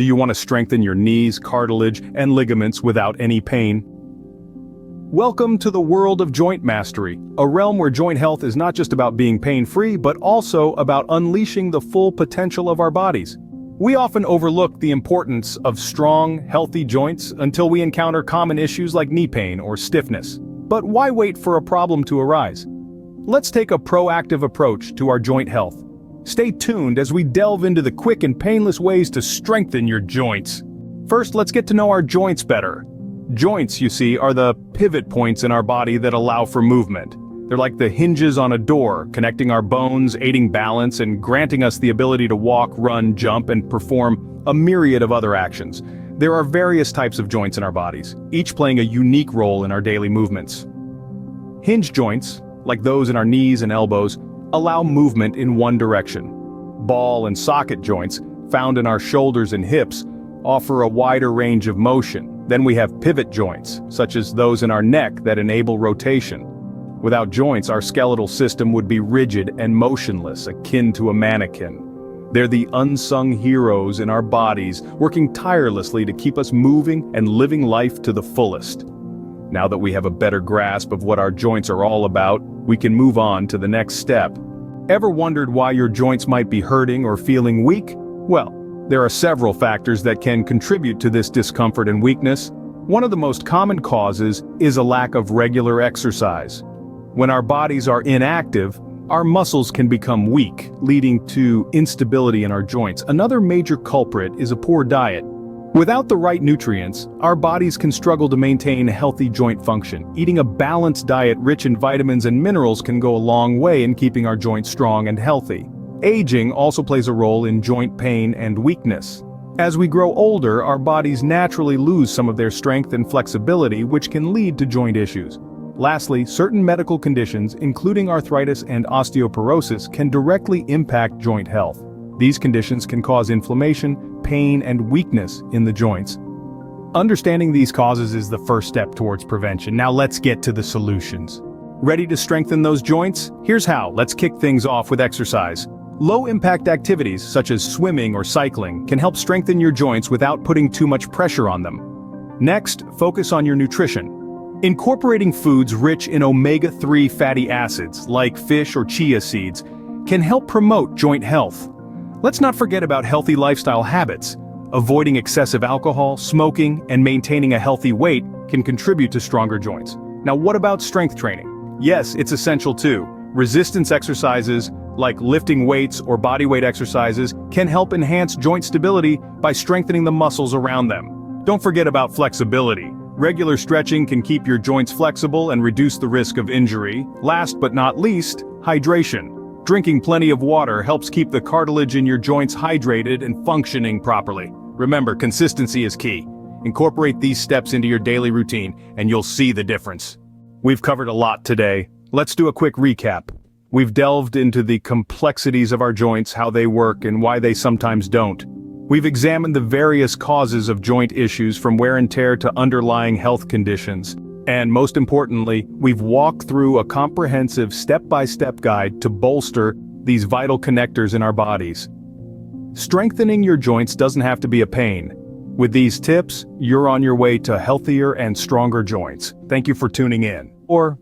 Do you want to strengthen your knees, cartilage, and ligaments without any pain? Welcome to the world of joint mastery, a realm where joint health is not just about being pain-free, but also about unleashing the full potential of our bodies. We often overlook the importance of strong, healthy joints until we encounter common issues like knee pain or stiffness. But why wait for a problem to arise? Let's take a proactive approach to our joint health. Stay tuned as we delve into the quick and painless ways to strengthen your joints. First, let's get to know our joints better. Joints, you see, are the pivot points in our body that allow for movement. They're like the hinges on a door, connecting our bones, aiding balance, and granting us the ability to walk, run, jump, and perform a myriad of other actions. There are various types of joints in our bodies, each playing a unique role in our daily movements. Hinge joints, like those in our knees and elbows, allow movement in one direction. Ball and socket joints, found in our shoulders and hips, offer a wider range of motion. Then we have pivot joints, such as those in our neck that enable rotation. Without joints, our skeletal system would be rigid and motionless, akin to a mannequin. They're the unsung heroes in our bodies, working tirelessly to keep us moving and living life to the fullest. Now that we have a better grasp of what our joints are all about, we can move on to the next step. Ever wondered why your joints might be hurting or feeling weak? Well, there are several factors that can contribute to this discomfort and weakness. One of the most common causes is a lack of regular exercise. When our bodies are inactive, our muscles can become weak, leading to instability in our joints. Another major culprit is a poor diet. Without the right nutrients, our bodies can struggle to maintain healthy joint function. Eating a balanced diet rich in vitamins and minerals can go a long way in keeping our joints strong and healthy. Aging also plays a role in joint pain and weakness. As we grow older, our bodies naturally lose some of their strength and flexibility, which can lead to joint issues. Lastly, certain medical conditions, including arthritis and osteoporosis, can directly impact joint health. These conditions can cause inflammation, pain, and weakness in the joints. Understanding these causes is the first step towards prevention. Now let's get to the solutions. Ready to strengthen those joints? Here's how. Let's kick things off with exercise. Low-impact activities, such as swimming or cycling, can help strengthen your joints without putting too much pressure on them. Next, focus on your nutrition. Incorporating foods rich in omega-3 fatty acids, like fish or chia seeds, can help promote joint health. Let's not forget about healthy lifestyle habits. Avoiding excessive alcohol, smoking, and maintaining a healthy weight can contribute to stronger joints. Now, what about strength training? Yes, it's essential too. Resistance exercises, like lifting weights or bodyweight exercises, can help enhance joint stability by strengthening the muscles around them. Don't forget about flexibility. Regular stretching can keep your joints flexible and reduce the risk of injury. Last but not least, hydration. Drinking plenty of water helps keep the cartilage in your joints hydrated and functioning properly. Remember, consistency is key. Incorporate these steps into your daily routine, and you'll see the difference. We've covered a lot today. Let's do a quick recap. We've delved into the complexities of our joints, how they work, and why they sometimes don't. We've examined the various causes of joint issues, from wear and tear to underlying health conditions. And most importantly, we've walked through a comprehensive step-by-step guide to bolster these vital connectors in our bodies. Strengthening your joints doesn't have to be a pain. With these tips, you're on your way to healthier and stronger joints. Thank you for tuning in. Or